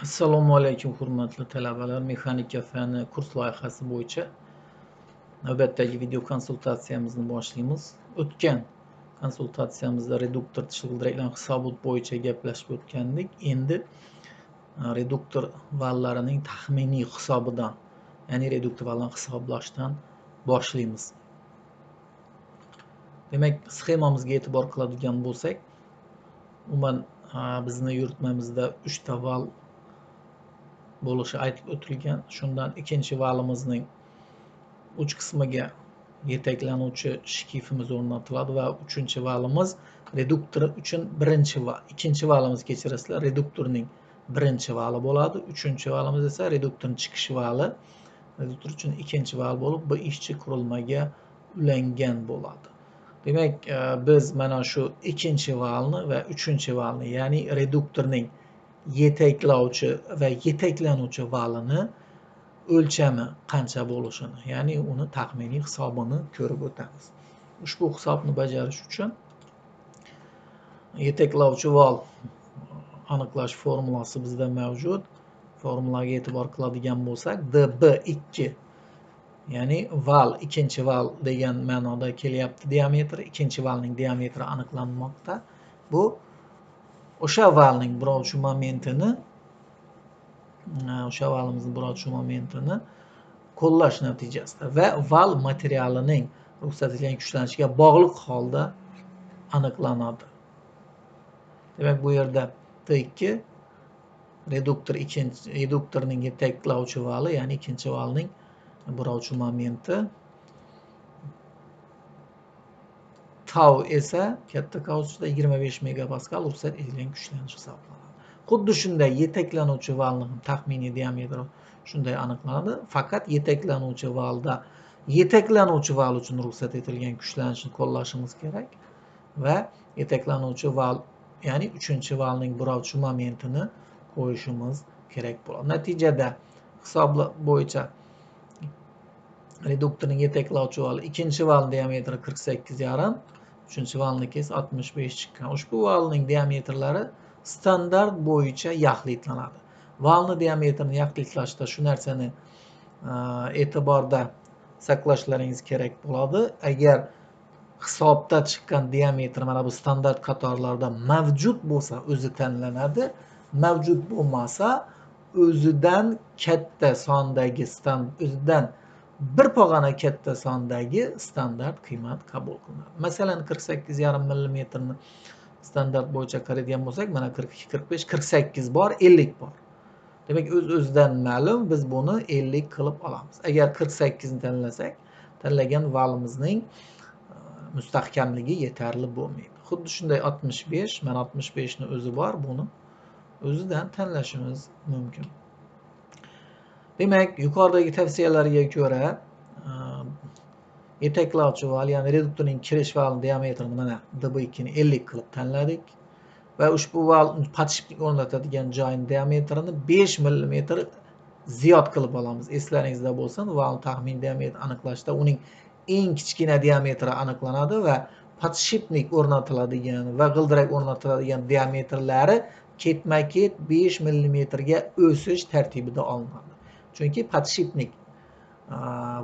Assalomu alaykum hurmatli talabalar. Mexanika fani kurs loyihasi bo'yicha navbatdagi video konsultatsiyamizni boshlaymiz. O'tgan konsultatsiyamizda reduktor tishli g'ildiraklar hisobot bo'yicha gaplashib o'tgandik. Endi reduktor vallarining taxminiy hisobidan, ya'ni reduktor vallarni hisoblashdan boshlaymiz. Demak, sxemamizga e'tibor qiladigan bo'lsak, umuman bizni yuritmamizda 3 ta val bo'lishi aytib o'tilgan. Shundan ikkinchi valimizning uch qismiga yetaklanuvchi shkifimiz o'rnatiladi va uchinchi valimiz reduktor uchun ikkinchi valimiz kechirasizlar, reduktorning birinchi vali bo'ladi. Uchinchi valimiz esa reduktorning chiqish vali. Reduktor uchun ikkinchi val bo'lib, bu ishchi qurilmaga ulangan bo'ladi. Demak, biz mana shu ikkinchi valni va uchinchi valni, ya'ni reduktorning yetaklovchi va yetaklanuvchi valini o'lchami qancha bo'lishini, ya'ni uni taxminiy hisobini ko'rib o'tamiz. Ushbu hisobni bajarish uchun yetaklovchi val aniqlash formulasi bizda mavjud. Formulaga e'tibor qiladigan bo'lsak, db2, ya'ni val, ikkinchi val degan ma'noda kelyapti diametri, ikkinchi valning diametri aniqlanmoqda. Bu o'sha valning birovchi momentini qo'llash natijasida va val materialining ruxsat etilgan kuchlanishiga bog'liq holda aniqlanadi. Demak, bu yerda T2 reduktorning yetaklovchi vali, ya'ni ikkinchi valning birovchi momenti, tau esa katta kausida 25 megapaskal ruxsat etilgan kuchlanish hisoblanadi. Xuddi shunday yetaklanuvchi valning taxminiy diametri shunday aniqlanadi. Faqat yetaklanuvchi val uchun ruxsat etilgan kuchlanishni qo'llashimiz kerak va yetaklanuvchi val, ya'ni uchinchi valning birovchi momentini qo'yishimiz kerak bo'ladi. Natijada hisob bo'yicha reduktorning yetaklovchi vali, ikkinchi val diametri 48,5, uchinchi valniki esa 65 chiqqan. Ushbu valning diametrlari standart bo'yicha yaxlitlanadi. Valni diametrini yaxlitlashda shu narsani e'tiborda saqlashlaringiz kerak bo'ladi. Agar hisobda chiqqan diametr mana bu standart qatorlarda mavjud bo'lsa, o'zi tanlanadi. Mavjud bo'lmasa, o'zidan katta sondagi o'zidan bir pog'ona katta sondagi standart qiymat qabul qilinadi. Masalan, 48,5 mm ni standart bo'yicha qaraydigan bo'lsak, mana 42, 45, 48 bor, 50 bor. Demak, o'z-o'zidan ma'lum, biz buni 50 qilib olamiz. Agar 48 ni tanlasak, tanlagan valimizning mustahkamligi yetarli bo'lmaydi. Xuddi shunday 65, mana 65 ni o'zi bor, buni o'zidan tanlashimiz mumkin. Demak, yuqoridagi tavsiyalarga ko'ra yetaklovchi val, ya'ni reduktorning kirish vali diametrini mana db2 ni 50 qilib tanladik va ushbu val podshipnik o'rnatadigan joyning diametrini 5 mm ziyod qilib olamiz. Eslaringizda bo'lsin, val taxminiy diametri aniqlashda uning eng kichkina diametri aniqlanadi va podshipnik o'rnatiladigan va g'ildirak o'rnatiladigan diametrlari ketma-ket 5 mm ga o'sish tartibida olinadi. Chunki podshipnik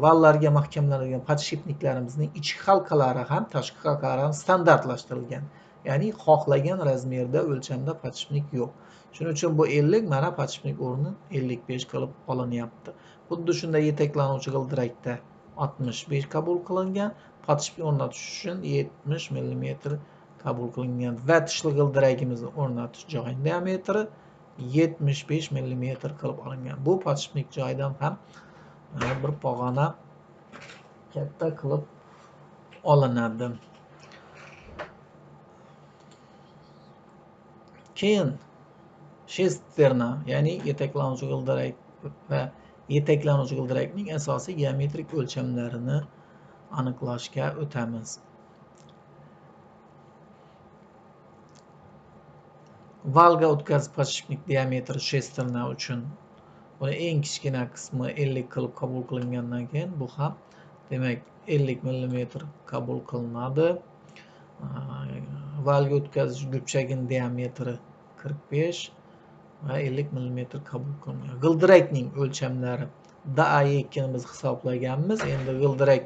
vallarga mahkamlanadigan podshipniklarimizning ichki halqalari ham tashqi halqalari ham standartlashtirilgan. Ya'ni xohlagan razmerda, o'lchamda podshipnik yo'q. Shuning uchun bu 50, mana podshipnik o'rni 55 qilib olinyapti. Xuddi shunday yetaklanuvchi g'ildirakda 65 qabul qilingan, podshipnik o'rnatish uchun 70 mm qabul qilingan va tishli g'ildiragimizni o'rnatish joyining diametri 75 mm qilib olingan. Bu podshipnik joyidan ham bir pog'ona katta qilib olinadi. Keyin shesterna, ya'ni yetaklanuvchi g'ildirak va yetaklanuvchi g'ildirakning asosiy geometrik o'lchamlarini aniqlashga o'tamiz. Valga o'tkazib podshipnik diametri shesterna uchun buni eng kichkina qismi 50 qilib qabul qilingandan keyin bu ham demak 50 mm qabul qilinadi. Valga o'tkazish gubchagining diametri 45, va 50 mm qabul qilingan. G'ildirakning o'lchamlari DA2 ni biz hisoblaganmiz. Endi g'ildirak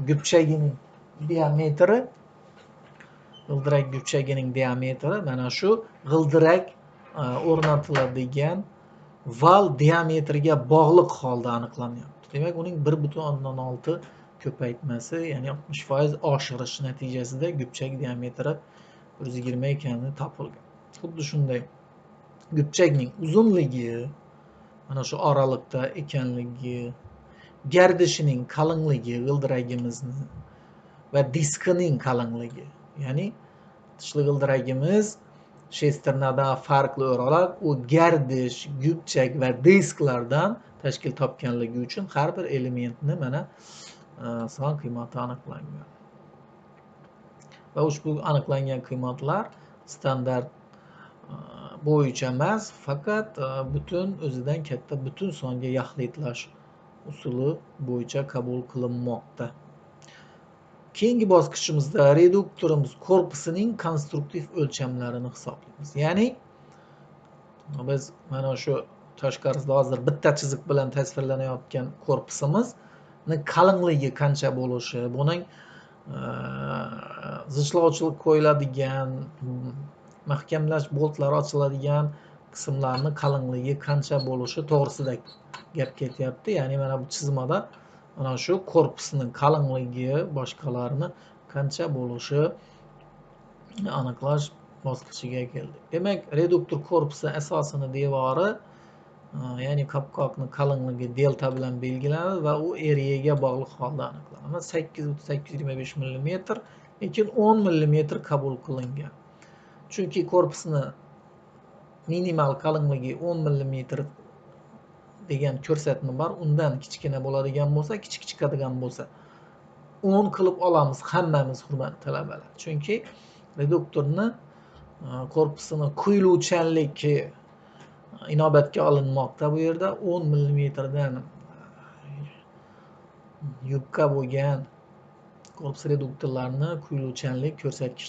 gubchagining diametri mana shu g'ildirak o'rnatiladigan val diametriga bog'liq holda aniqlanyapti. Demak, uning 1,6 ko'paytmasi, ya'ni 60% oshirish natijasida gubchak diametri 120 ekani topilgan. Xuddi shunday gubchakning uzunligi mana shu oralikda ekanligi, gardishining qalinligi g'ildiragimizni va diskining qalinligi, ya'ni tishli g'ildiragimiz shesternadan farqli o'larak u gardish, gubchak va disklardan tashkil topganligi uchun har bir elementni mana son qiymati aniqlangan. Va ushbu aniqlangan qiymatlar standart bo'yicha emas, faqat butun o'zidan katta butun songa yaxlitlash usuli bo'yicha qabul qilinmoqda. Keyingi bosqichimizda reduktorimiz korpusining konstruktiv o'lchamlarini hisoblaymiz. Ya'ni biz mana shu tashqarisida hozir bitta chiziq bilan tasvirlanayotgan korpusimizni qalinligi qancha bo'lishi, buning zichlovchilik qo'yiladigan, mahkamlash boltlari ochiladigan qismlarni qalinligi qancha bo'lishi to'g'risida gap ketyapti. Ya'ni mana bu chizmada mana shu korpusning qalinligi boshqalarini qancha bo'lishi aniqlash bosqichiga keldik. Demak, reduktor korpusi asosini devori, ya'ni qopqoqning qalinligi delta bilan belgilanadi va u eriyaga bog'liq holda aniqlanadi. 8,825 mm, lekin 10 mm qabul qilingan. Chunki korpusni minimal qalinligi 10 mm degan ko'rsatma bor. Undan kichkina bo'ladigan bo'lsa, kichik chiqadigan bo'lsa 10 qilib olamiz hammamiz, hurmatli talabalar. Chunki reduktorni korpusini quyiluvchanlik inobatga olinmoqda. Bu yerda 10 mm dan yubka bo'lgan korpus reduktorlarini quyiluvchanlik ko'rsatkich